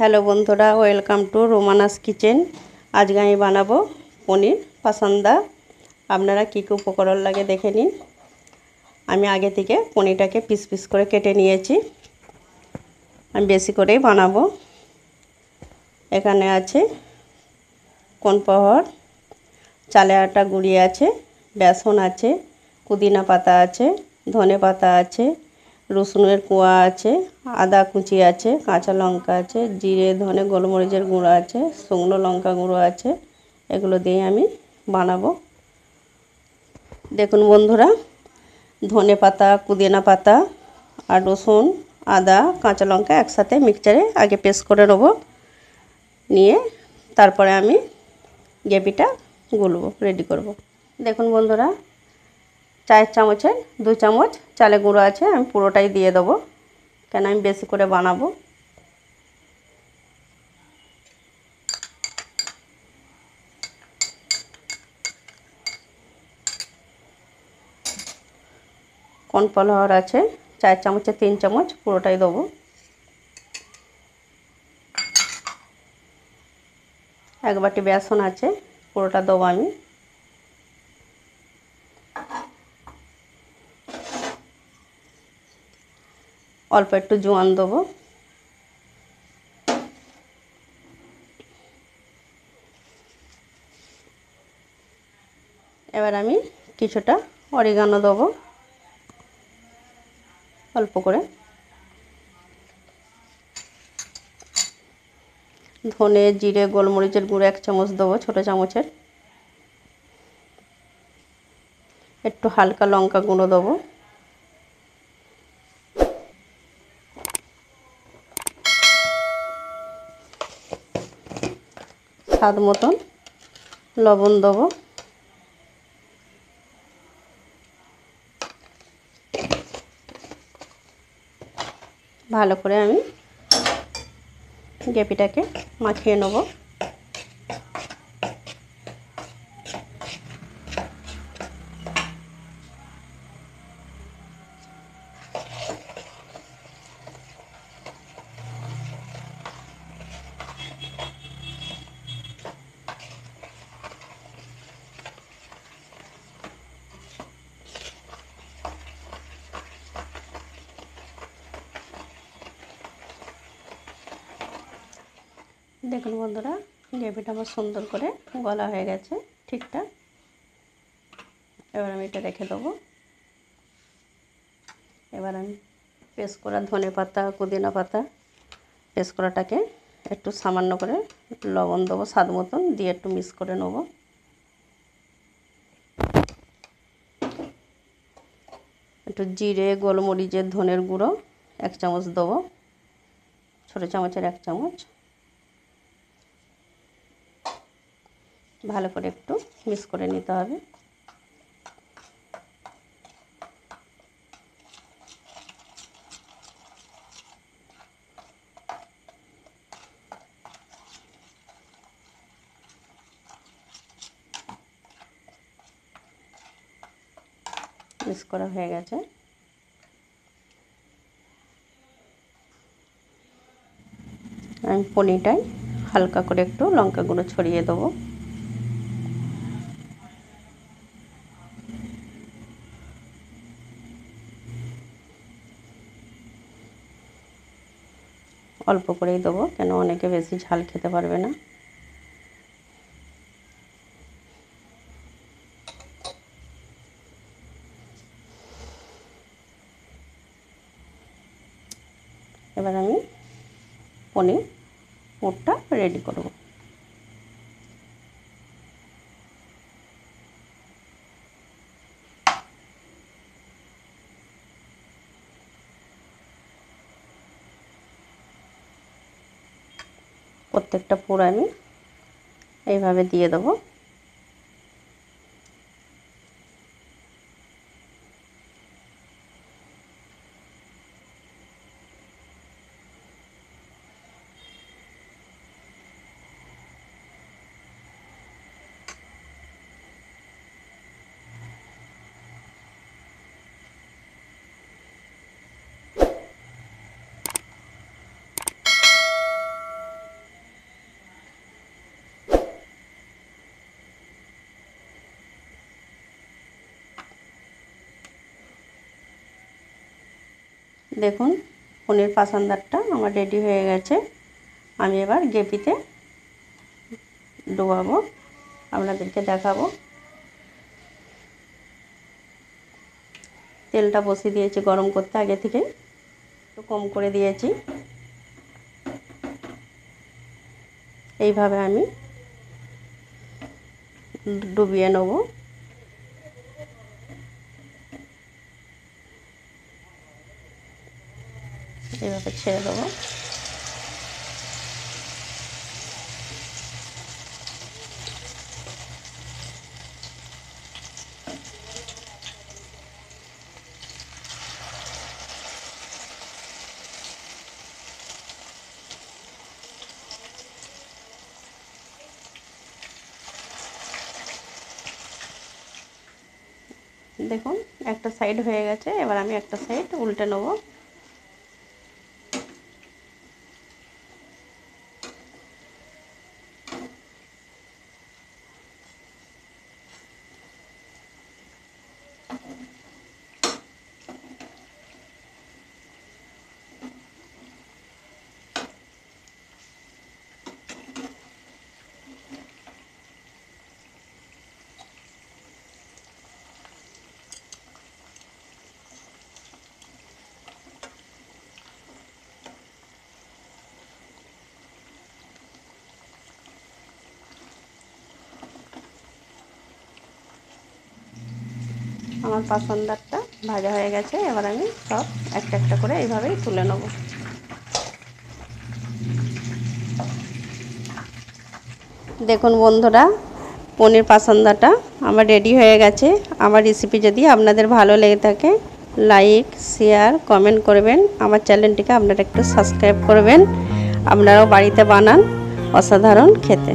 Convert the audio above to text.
Hello বন্ধুরা, welcome to রোমানাস kitchen. আজকে আমি বানাবো পনির পাসান্দা। আপনারা কী কী উপকরণ লাগে দেখে নিন। আমি আগে থেকে পনিরটাকে পিস পিস করে কেটে নিয়েছি। আমি বেশি করেই বানাবো। এখানে আছে কর্নফ্লাওয়ার, চালের আটা গুঁড়ি আছে, বেসন আছে, পুদিনা পাতা আছে, ধনে পাতা আছে, রসুনের কোয়া আছে, আদা কুচি আছে, কাঁচা লঙ্কা আছে, জিরে ধনে গোলমরিচের গুঁড়ো আছে, শুকনো লঙ্কা গুঁড়ো আছে। এগুলো দিয়ে আমি বানাবো। দেখুন বন্ধুরা, ধনে পাতা, পুদিনা পাতা আর রসুন, আদা, কাঁচা লঙ্কা একসাথে মিক্সচারে আগে পেস্ট করে নেব। নিয়ে তারপরে আমি গ্রেভিটা গুলবো, রেডি করব। দেখুন বন্ধুরা, চায়ের চামচের 2 চামচ চালের গুঁড়ো আছে। আমি পুরোটাই দিয়ে দেবো, কেন আমি বেশি করে বানাবো। কর্নফ্লাওয়ার আছে চায়ের চামচে 3 চামচ, পুরোটাই দেবো। এক বাটি বেসন আছে, পুরোটা দেবো আমি। অল্প একটু জোয়ান দেবো। এবার আমি কিছুটা অরিগানো দেবো, অল্প করে। ধনে জিরে গোলমরিচের গুঁড়ো 1 চামচ দেবো, ছোটো চামচের। একটু হালকা লঙ্কা গুঁড়ো দেবো। স্বাদ মতন লবণ দেবো। ভালো করে আমি গ্রেভিটাকে মাখিয়ে নেব। দেখুন বন্ধুরা, গ্রেভিটা আমার সুন্দর করে গলা হয়ে গেছে ঠিকঠাক। এবার আমি এটা রেখে দেবো। এবার আমি পেস্ট করা ধনে পাতা, পুদিনা পাতা পেস্ট করাটাকে একটু সামান্য করে লবণ দেবো স্বাদ মতন, দিয়ে একটু মিক্স করে নেব। একটু জিরে গোলমরিচের ধনের গুঁড়ো 1 চামচ দেবো, ছোটো চামচের 1 চামচ। ভালো করে একটু মিক্স করে নিতে হবে। মিক্স করা হয়ে গেছে। আমি পনিরটায় হালকা করে একটু লঙ্কা গুঁড়ো ছড়িয়ে দেবো। অল্প করেই দেবো, কেন অনেকে বেশি ঝাল খেতে পারবে না। এবার আমি পনির পুরটা রেডি করব। প্রত্যেকটা পুর আমি এইভাবে দিয়ে দেবো। দেখুন পনির পাসান্দারটা আমার রেডি হয়ে গেছে। আমি এবার গেপিতে ডোবাবো, আপনাদেরকে দেখাবো। তেলটা বসিয়ে দিয়েছি গরম করতে, আগে থেকে একটু কম করে দিয়েছি। এইভাবে আমি ডুবিয়ে নেব। এইভাবে ছেড়ে দেবো। দেখুন একটা সাইড হয়ে গেছে, এবার আমি একটা সাইড উল্টে নেব। আমার পাসান্দারটা ভাজা হয়ে গেছে, এবার আমি সব একটা একটা করে এইভাবেই তুলে নেব। দেখুন বন্ধুরা, পনির পাসান্দাটা আমার রেডি হয়ে গেছে। আমার রেসিপি যদি আপনাদের ভালো লেগে থাকে, লাইক শেয়ার কমেন্ট করবেন। আমার চ্যানেলটিকে আপনারা একটু সাবস্ক্রাইব করবেন। আপনারাও বাড়িতে বানান, অসাধারণ খেতে।